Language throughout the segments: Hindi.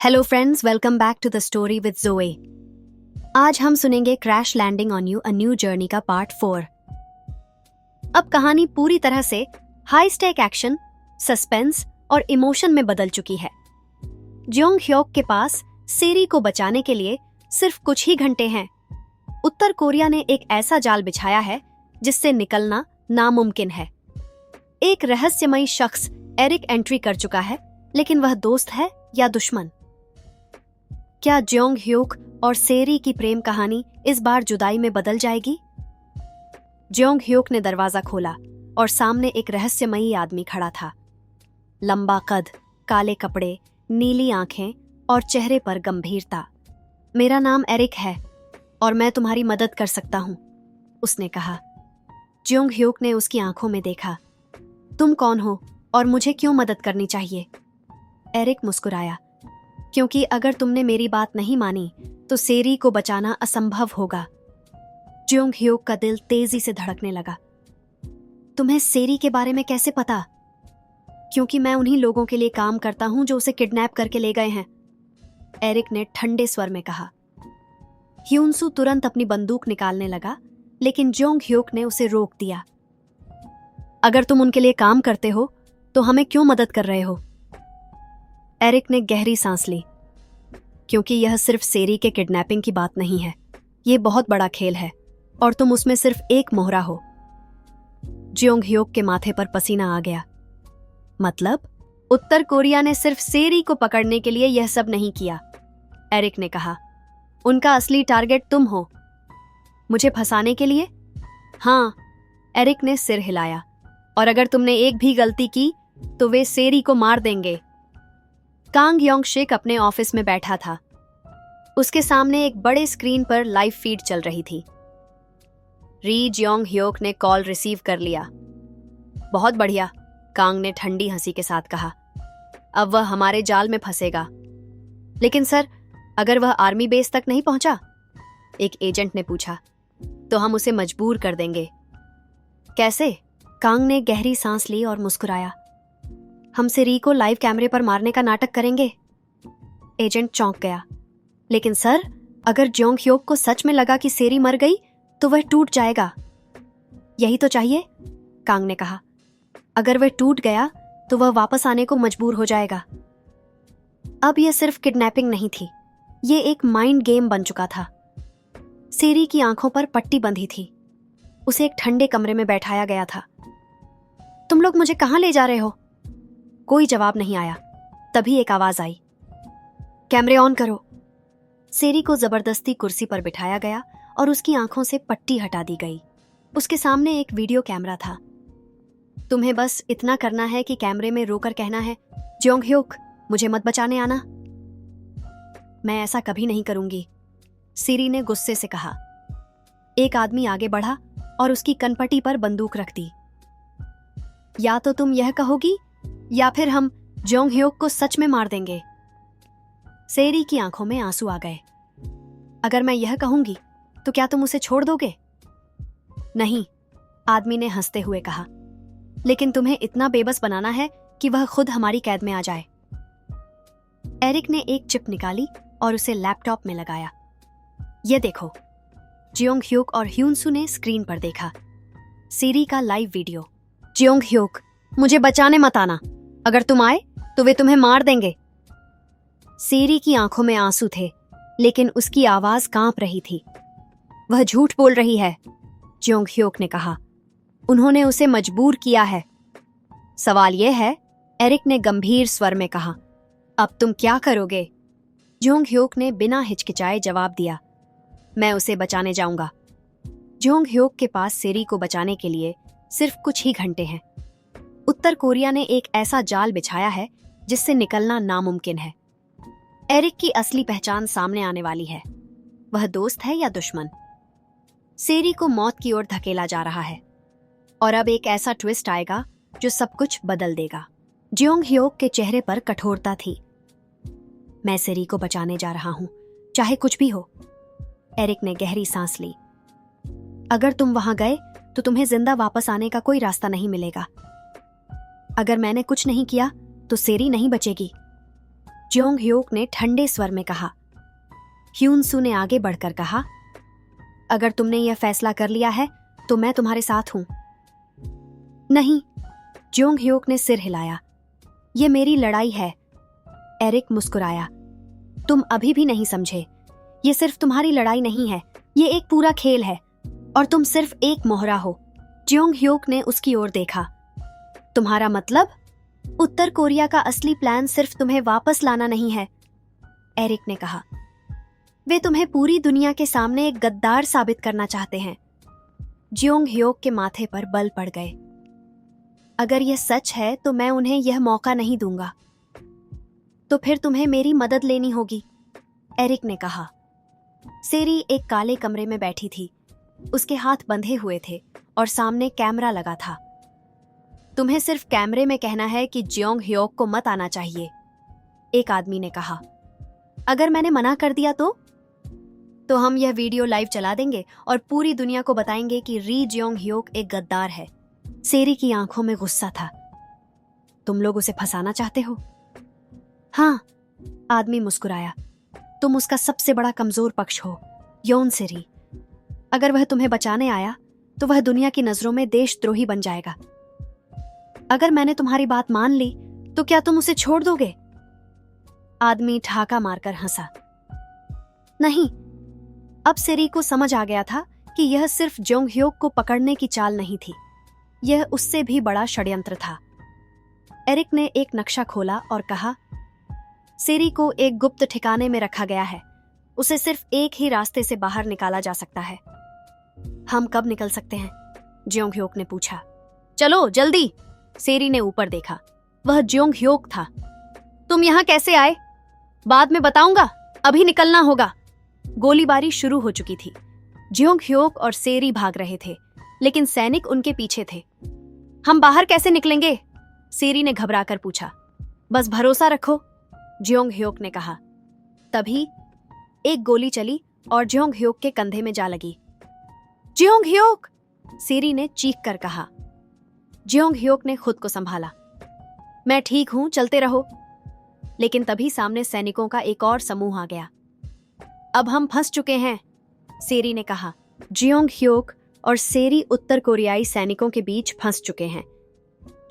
Hello friends, welcome back to the story with Joey. आज हम सुनेंगे crash landing on you a new journey का पार्ट 4। अब कहानी पूरी तरह से हाई स्टेक एक्शन, सस्पेंस और इमोशन में बदल चुकी है। ज्योंग ह्योक के पास सेरी को बचाने के लिए सिर्फ कुछ ही घंटे हैं। उत्तर कोरिया ने एक ऐसा जाल बिछाया है जिससे निकलना नामुमकिन है। एक रहस्यमयी शख्स एरिक एंट्री कर चुका है, लेकिन वह दोस्त है या दुश्मन? क्या ज्योंग ह्योक और सेरी की प्रेम कहानी इस बार जुदाई में बदल जाएगी? ज्योंग ह्योक ने दरवाजा खोला और सामने एक रहस्यमयी आदमी खड़ा था। लंबा कद, काले कपड़े, नीली आंखें और चेहरे पर गंभीरता। मेरा नाम एरिक है और मैं तुम्हारी मदद कर सकता हूं, उसने कहा। ज्योंग ह्योक ने उसकी आंखों में देखा। तुम कौन हो और मुझे क्यों मदद करनी चाहिए? एरिक मुस्कुराया। क्योंकि अगर तुमने मेरी बात नहीं मानी तो सेरी को बचाना असंभव होगा। ज्योंग ह्योक का दिल तेजी से धड़कने लगा। तुम्हें सेरी के बारे में कैसे पता? क्योंकि मैं उन्हीं लोगों के लिए काम करता हूं जो उसे किडनैप करके ले गए हैं, एरिक ने ठंडे स्वर में कहा। ह्यूनसू तुरंत अपनी बंदूक निकालने लगा, लेकिन ज्योंग ह्योक ने उसे रोक दिया। अगर तुम उनके लिए काम करते हो तो हमें क्यों मदद कर रहे हो? एरिक ने गहरी सांस ली। क्योंकि यह सिर्फ सेरी के किडनैपिंग की बात नहीं है, यह बहुत बड़ा खेल है और तुम उसमें सिर्फ एक मोहरा हो। ज्योंग ह्योक के माथे पर पसीना आ गया। मतलब उत्तर कोरिया ने सिर्फ सेरी को पकड़ने के लिए यह सब नहीं किया, एरिक ने कहा। उनका असली टारगेट तुम हो। मुझे फंसाने के लिए? हाँ, एरिक ने सिर हिलाया। और अगर तुमने एक भी गलती की तो वे सेरी को मार देंगे। कांग योंग शिक अपने ऑफिस में बैठा था। उसके सामने एक बड़े स्क्रीन पर लाइव फीड चल रही थी। री ज्योंग ह्योक ने कॉल रिसीव कर लिया। बहुत बढ़िया, कांग ने ठंडी हंसी के साथ कहा। अब वह हमारे जाल में फंसेगा। लेकिन सर, अगर वह आर्मी बेस तक नहीं पहुंचा? एक एजेंट ने पूछा। तो हम उसे मजबूर कर देंगे। कैसे? कांग ने गहरी सांस ली और मुस्कुराया। हम सेरी को लाइव कैमरे पर मारने का नाटक करेंगे। एजेंट चौंक गया। लेकिन सर, अगर ज्योंग ह्योक को सच में लगा कि सेरी मर गई तो वह टूट जाएगा। यही तो चाहिए, कांग ने कहा। अगर वह टूट गया तो वह वापस आने को मजबूर हो जाएगा। अब यह सिर्फ किडनैपिंग नहीं थी, यह एक माइंड गेम बन चुका था। सेरी की आंखों पर पट्टी बंधी थी। उसे एक ठंडे कमरे में बैठाया गया था। तुम लोग मुझे कहां ले जा रहे हो? कोई जवाब नहीं आया। तभी एक आवाज आई। कैमरे ऑन करो। सेरी को जबरदस्ती कुर्सी पर बिठाया गया और उसकी आंखों से पट्टी हटा दी गई। उसके सामने एक वीडियो कैमरा था। तुम्हें बस इतना करना है कि कैमरे में रोकर कहना है, ज्योंग ह्योक, मुझे मत बचाने आना। मैं ऐसा कभी नहीं करूंगी, सेरी ने गुस्से से कहा। एक आदमी आगे बढ़ा और उसकी कनपटी पर बंदूक रख दी। या तो तुम यह कहोगी या फिर हम ज्योंग ह्योक को सच में मार देंगे। सेरी की आंखों में आंसू आ गए। अगर मैं यह कहूंगी तो क्या तुम उसे छोड़ दोगे? नहीं, आदमी ने हंसते हुए कहा। लेकिन तुम्हें इतना बेबस बनाना है कि वह खुद हमारी कैद में आ जाए। एरिक ने एक चिप निकाली और उसे लैपटॉप में लगाया। यह देखो, ज्योंग ह्योक और ह्यूनसू ने स्क्रीन पर देखा। सेरी का लाइव वीडियो। ज्योंग ह्योक, मुझे बचाने मत आना। अगर तुम आए तो वे तुम्हें मार देंगे। सेरी की आंखों में आंसू थे, लेकिन उसकी आवाज कांप रही थी। वह झूठ बोल रही है, ज्योंग ह्योक ने कहा। उन्होंने उसे मजबूर किया है। सवाल यह है, एरिक ने गंभीर स्वर में कहा। अब तुम क्या करोगे? ज्योंग ह्योक ने बिना हिचकिचाए जवाब दिया। मैं उसे बचाने जाऊंगा। ज्योंग ह्योक के पास सेरी को बचाने के लिए सिर्फ कुछ ही घंटे हैं। उत्तर कोरिया ने एक ऐसा जाल बिछाया है जिससे निकलना नामुमकिन है। एरिक की असली पहचान सामने आने वाली है। वह दोस्त है या दुश्मन? सेरी को मौत की ओर धकेला जा रहा है और अब एक ऐसा ट्विस्ट आएगा जो सब कुछ बदल देगा। ज्योंग ह्योक के चेहरे पर कठोरता थी। मैं सेरी को बचाने जा रहा हूं, चाहे कुछ भी हो। एरिक ने गहरी सांस ली। अगर तुम वहां गए तो तुम्हें जिंदा वापस आने का कोई रास्ता नहीं मिलेगा। अगर मैंने कुछ नहीं किया तो सेरी नहीं बचेगी। ज्योंग ह्योक ने ठंडे स्वर में कहा। ह्यून सू ने आगे बढ़कर कहा, अगर तुमने यह फैसला कर लिया है तो मैं तुम्हारे साथ हूं। नहीं, ज्योंग ह्योक ने सिर हिलाया। यह मेरी लड़ाई है। एरिक मुस्कुराया। तुम अभी भी नहीं समझे। यह सिर्फ तुम्हारी लड़ाई नहीं है, यह एक पूरा खेल है और तुम सिर्फ एक मोहरा हो। ज्योंग ह्योक ने उसकी ओर देखा। तुम्हारा मतलब? उत्तर कोरिया का असली प्लान सिर्फ तुम्हें वापस लाना नहीं है, एरिक ने कहा। वे तुम्हें पूरी दुनिया के सामने एक गद्दार साबित करना चाहते हैं। ज्योंग ह्योक के माथे पर बल पड़ गए। अगर यह सच है तो मैं उन्हें यह मौका नहीं दूंगा। तो फिर तुम्हें मेरी मदद लेनी होगी, एरिक ने कहा। सेरी एक काले कमरे में बैठी थी। उसके हाथ बंधे हुए थे और सामने कैमरा लगा था। तुम्हें सिर्फ कैमरे में कहना है कि ज्योंग ह्योक को मत आना चाहिए, एक आदमी ने कहा। अगर मैंने मना कर दिया तो हम यह वीडियो लाइव चला देंगे और पूरी दुनिया को बताएंगे कि री ज्योंग ह्योक एक गद्दार है। सेरी की आंखों में गुस्सा था। तुम लोग उसे फंसाना चाहते हो? हाँ, आदमी मुस्कुराया। तुम उसका सबसे बड़ा कमजोर पक्ष हो, योन सेरी। अगर वह तुम्हें बचाने आया तो वह दुनिया की नजरों में देशद्रोही बन जाएगा। अगर मैंने तुम्हारी बात मान ली तो क्या तुम उसे छोड़ दोगे? आदमी ठहाका मारकर हंसा। नहीं। अब सेरी को समझ आ गया था कि यह सिर्फ ज्योंग ह्योक को पकड़ने की चाल नहीं थी, यह उससे भी बड़ा षड्यंत्र था। एरिक ने एक नक्शा खोला और कहा, सेरी को एक गुप्त ठिकाने में रखा गया है। उसे सिर्फ एक ही रास्ते से बाहर निकाला जा सकता है। हम कब निकल सकते हैं? ज्योंग ह्योक ने पूछा। चलो जल्दी, सेरी ने ऊपर देखा। वह ज्योंग ह्योक था। तुम यहां कैसे आए? बाद में बताऊंगा, अभी निकलना होगा। गोलीबारी शुरू हो चुकी थी। ज्योंग ह्योक और सेरी भाग रहे थे, लेकिन सैनिक उनके पीछे थे। हम बाहर कैसे निकलेंगे? सेरी ने घबराकर पूछा। बस भरोसा रखो, ज्योंग ह्योक ने कहा। तभी एक गोली चली और ज्योंग ह्योक के कंधे में जा लगी। ज्योंग ह्योक, सेरी ने चीख कर कहा। ज्योंग ह्योक ने खुद को संभाला। मैं ठीक हूं, चलते रहो। लेकिन तभी सामने सैनिकों का एक और समूह आ गया। अब हम फंस चुके हैं, सेरी ने कहा। ज्योंग ह्योक और सेरी उत्तर कोरियाई सैनिकों के बीच फंस चुके हैं।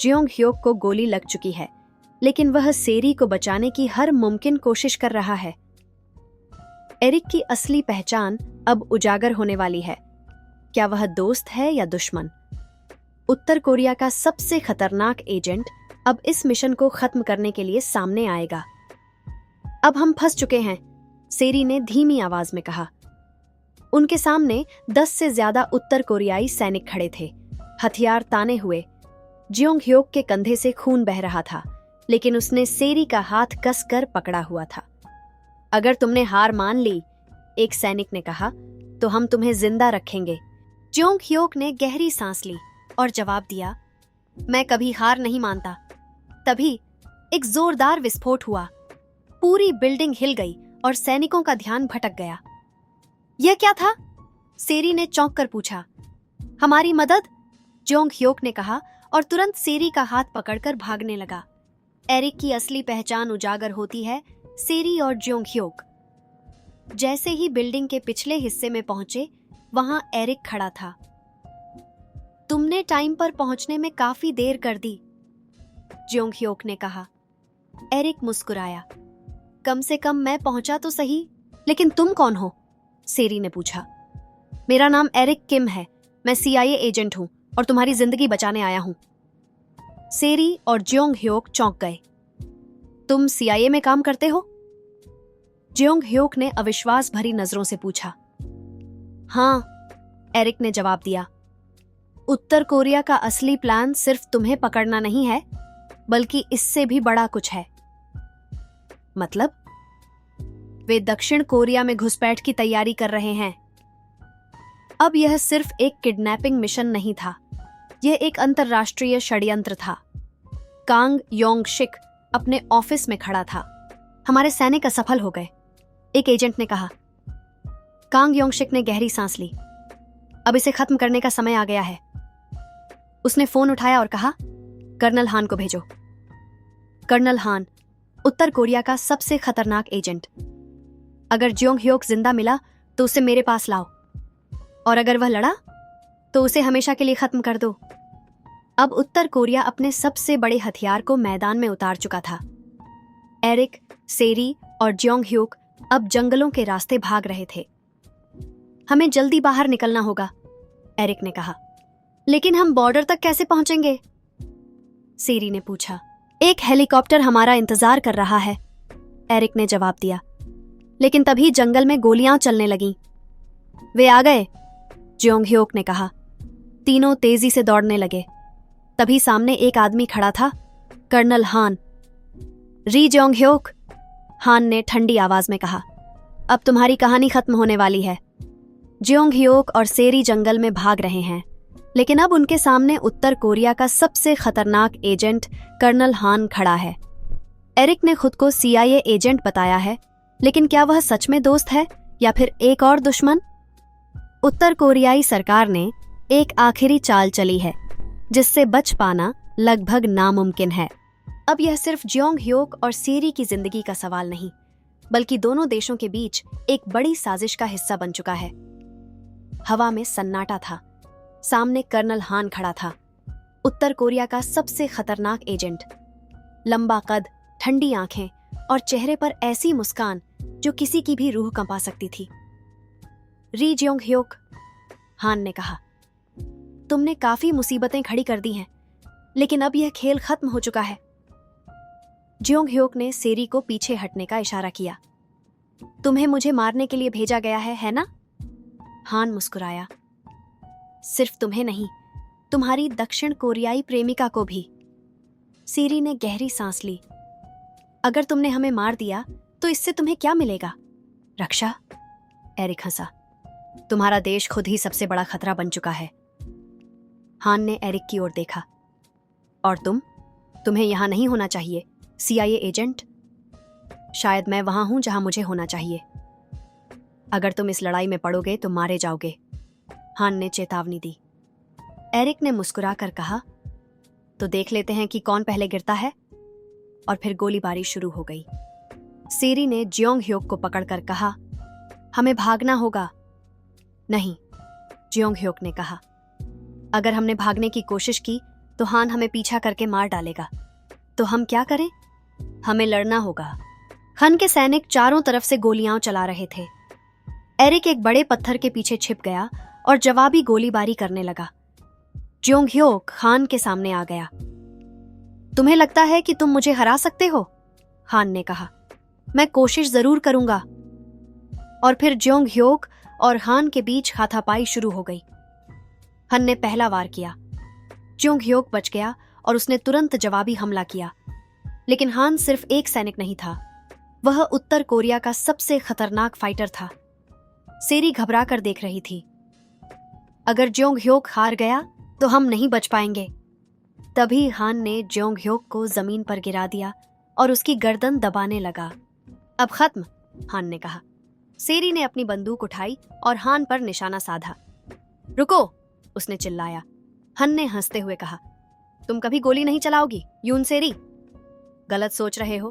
ज्योंग ह्योक को गोली लग चुकी है, लेकिन वह सेरी को बचाने की हर मुमकिन कोशिश कर रहा है। एरिक की असली पहचान अब उजागर होने वाली है। क्या वह दोस्त है या दुश्मन? उत्तर कोरिया का सबसे खतरनाक एजेंट अब इस मिशन को खत्म करने के लिए सामने आएगा। अब हम फंस चुके हैं, सेरी ने धीमी आवाज में कहा। उनके सामने 10 से ज्यादा उत्तर कोरियाई सैनिक खड़े थे, हथियार ताने हुए। ज्योंग ह्योक के कंधे से खून बह रहा था, लेकिन उसने सेरी का हाथ कसकर पकड़ा हुआ था। अगर तुमने हार मान ली, एक सैनिक ने कहा, तो हम तुम्हें जिंदा रखेंगे। ज्योंग ह्योक ने गहरी सांस ली और जवाब दिया, मैं कभी हार नहीं मानता। तभी एक जोरदार विस्फोट हुआ। पूरी बिल्डिंग हिल गई और सैनिकों का ध्यान भटक गया। यह क्या था? सेरी ने चौंक कर पूछा। हमारी मदद, ज्योंग ह्योक ने कहा और तुरंत सेरी का हाथ पकड़कर भागने लगा। एरिक की असली पहचान उजागर होती है, सेरी और ज्योंग ह्योक। जैसे ही बिल्डिंग के पिछले हिस्से में पहुंचे, वहां एरिक खड़ा था। तुमने टाइम पर पहुंचने में काफी देर कर दी, ज्योंग ह्योक ने कहा। एरिक मुस्कुराया। कम से कम मैं पहुंचा तो सही, लेकिन तुम कौन हो? सेरी ने पूछा। मेरा नाम एरिक किम है, मैं CIA एजेंट हूं और तुम्हारी जिंदगी बचाने आया हूं। सेरी और ज्योंग ह्योक चौंक गए। तुम CIA में काम करते हो? ज्योंग ह्योक ने अविश्वास भरी नजरों से पूछा। हाँ, एरिक ने जवाब दिया। उत्तर कोरिया का असली प्लान सिर्फ तुम्हें पकड़ना नहीं है, बल्कि इससे भी बड़ा कुछ है। मतलब? वे दक्षिण कोरिया में घुसपैठ की तैयारी कर रहे हैं। अब यह सिर्फ एक किडनैपिंग मिशन नहीं था, यह एक अंतर्राष्ट्रीय षड्यंत्र था। कांग योंग शिक अपने ऑफिस में खड़ा था। हमारे सैनिक असफल हो गए, एक एजेंट ने कहा। कांग योंग शिक ने गहरी सांस ली। अब इसे खत्म करने का समय आ गया है। उसने फोन उठाया और कहा, कर्नल हान को भेजो। कर्नल हान, उत्तर कोरिया का सबसे खतरनाक एजेंट। अगर ज्योंग ह्योक जिंदा मिला तो उसे मेरे पास लाओ, और अगर वह लड़ा तो उसे हमेशा के लिए खत्म कर दो। अब उत्तर कोरिया अपने सबसे बड़े हथियार को मैदान में उतार चुका था। एरिक, सेरी और ज्योंग ह्योक अब जंगलों के रास्ते भाग रहे थे। हमें जल्दी बाहर निकलना होगा, एरिक ने कहा। लेकिन हम बॉर्डर तक कैसे पहुंचेंगे? सेरी ने पूछा। एक हेलीकॉप्टर हमारा इंतजार कर रहा है, एरिक ने जवाब दिया। लेकिन तभी जंगल में गोलियां चलने लगीं। वे आ गए, ज्योंग ह्योक ने कहा। तीनों तेजी से दौड़ने लगे। तभी सामने एक आदमी खड़ा था, कर्नल हान। री ज्योंग ह्योक, हान ने ठंडी आवाज में कहा, अब तुम्हारी कहानी खत्म होने वाली है। ज्योंग ह्योक और सेरी जंगल में भाग रहे हैं, लेकिन अब उनके सामने उत्तर कोरिया का सबसे खतरनाक एजेंट कर्नल हान खड़ा है। एरिक ने खुद को CIA एजेंट बताया है, लेकिन क्या वह सच में दोस्त है या फिर एक और दुश्मन? उत्तर कोरियाई सरकार ने एक आखिरी चाल चली है, जिससे बच पाना लगभग नामुमकिन है। अब यह सिर्फ ज्योंग ह्योक और सेरी की जिंदगी का सवाल नहीं, बल्कि दोनों देशों के बीच एक बड़ी साजिश का हिस्सा बन चुका है। हवा में सन्नाटा था। सामने कर्नल हान खड़ा था, उत्तर कोरिया का सबसे खतरनाक एजेंट। लंबा कद, ठंडी आंखें और चेहरे पर ऐसी मुस्कान जो किसी की भी रूह कंपा सकती थी। री ज्योंग ह्योक, हान ने कहा, तुमने काफी मुसीबतें खड़ी कर दी हैं, लेकिन अब यह खेल खत्म हो चुका है। ज्योंग ह्योक ने सेरी को पीछे हटने का इशारा किया। तुम्हें मुझे मारने के लिए भेजा गया है ना? हान मुस्कुराया। सिर्फ तुम्हें नहीं, तुम्हारी दक्षिण कोरियाई प्रेमिका को भी। सेरी ने गहरी सांस ली। अगर तुमने हमें मार दिया तो इससे तुम्हें क्या मिलेगा? रक्षा, एरिक हंसा। तुम्हारा देश खुद ही सबसे बड़ा खतरा बन चुका है। हान ने एरिक की ओर देखा। और तुम्हें यहां नहीं होना चाहिए, CIA एजेंट। शायद मैं वहां हूं जहां मुझे होना चाहिए। अगर तुम इस लड़ाई में पड़ोगे तो मारे जाओगे, हान ने चेतावनी दी। एरिक ने मुस्कुराकर कहा, तो देख लेते हैं कि कौन पहले गिरता है। और फिर गोलीबारी शुरू हो गई। सेरी ने ज्योंग ह्योक को पकड़कर कहा, हमें भागना होगा। नहीं, ज्योंग ह्योक ने कहा, अगर हमने भागने की कोशिश की तो हान हमें पीछा करके मार डालेगा। तो हम क्या करें? हमें लड़ना होगा। हान के सैनिक चारों तरफ से गोलियां चला रहे थे। एरिक एक बड़े पत्थर के पीछे छिप गया और जवाबी गोलीबारी करने लगा। ज्योंग ह्योक हान के सामने आ गया। तुम्हें लगता है कि तुम मुझे हरा सकते हो? हान ने कहा। मैं कोशिश जरूर करूंगा। और फिर ज्योंग ह्योक और हान के बीच हाथापाई शुरू हो गई। हान ने पहला वार किया। ज्योंग ह्योक बच गया और उसने तुरंत जवाबी हमला किया। लेकिन हान सिर्फ एक सैनिक नहीं था, वह उत्तर कोरिया का सबसे खतरनाक फाइटर था। सेरी घबरा कर देख रही थी। अगर ज्योंग ह्योक हार गया तो हम नहीं बच पाएंगे। तभी हान ने ज्योंग ह्योक को जमीन पर गिरा दिया और उसकी गर्दन दबाने लगा। अब खत्म, हान ने कहा। सेरी ने अपनी बंदूक उठाई और हान पर निशाना साधा। रुको, उसने चिल्लाया। हान ने हंसते हुए कहा, तुम कभी गोली नहीं चलाओगी, यून सेरी? गलत सोच रहे हो।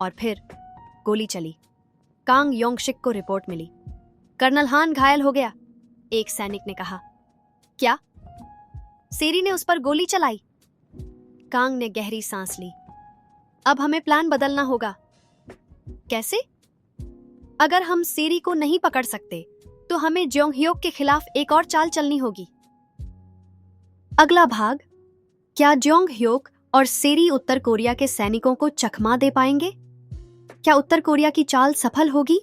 और फिर गोली चली। कांग योंगशिक को रिपोर्ट मिली। कर्नल हान घायल हो गया, एक सैनिक ने कहा। क्या? सेरी ने उस पर गोली चलाई? कांग ने गहरी सांस ली। अब हमें प्लान बदलना होगा। कैसे? अगर हम सेरी को नहीं पकड़ सकते तो हमें ज्योंग ह्योक के खिलाफ एक और चाल चलनी होगी। अगला भाग, क्या ज्योंग ह्योक और सेरी उत्तर कोरिया के सैनिकों को चकमा दे पाएंगे? क्या उत्तर कोरिया की चाल सफल होगी?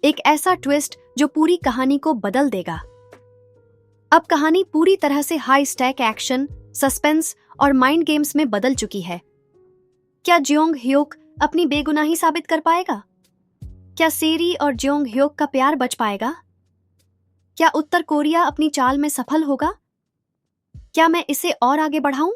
एक ऐसा ट्विस्ट जो पूरी कहानी को बदल देगा। अब कहानी पूरी तरह से हाई स्टैक एक्शन, सस्पेंस और माइंड गेम्स में बदल चुकी है। क्या ज्योंग ह्योक अपनी बेगुनाही साबित कर पाएगा? क्या सेरी और ज्योंग ह्योक का प्यार बच पाएगा? क्या उत्तर कोरिया अपनी चाल में सफल होगा? क्या मैं इसे और आगे बढ़ाऊं?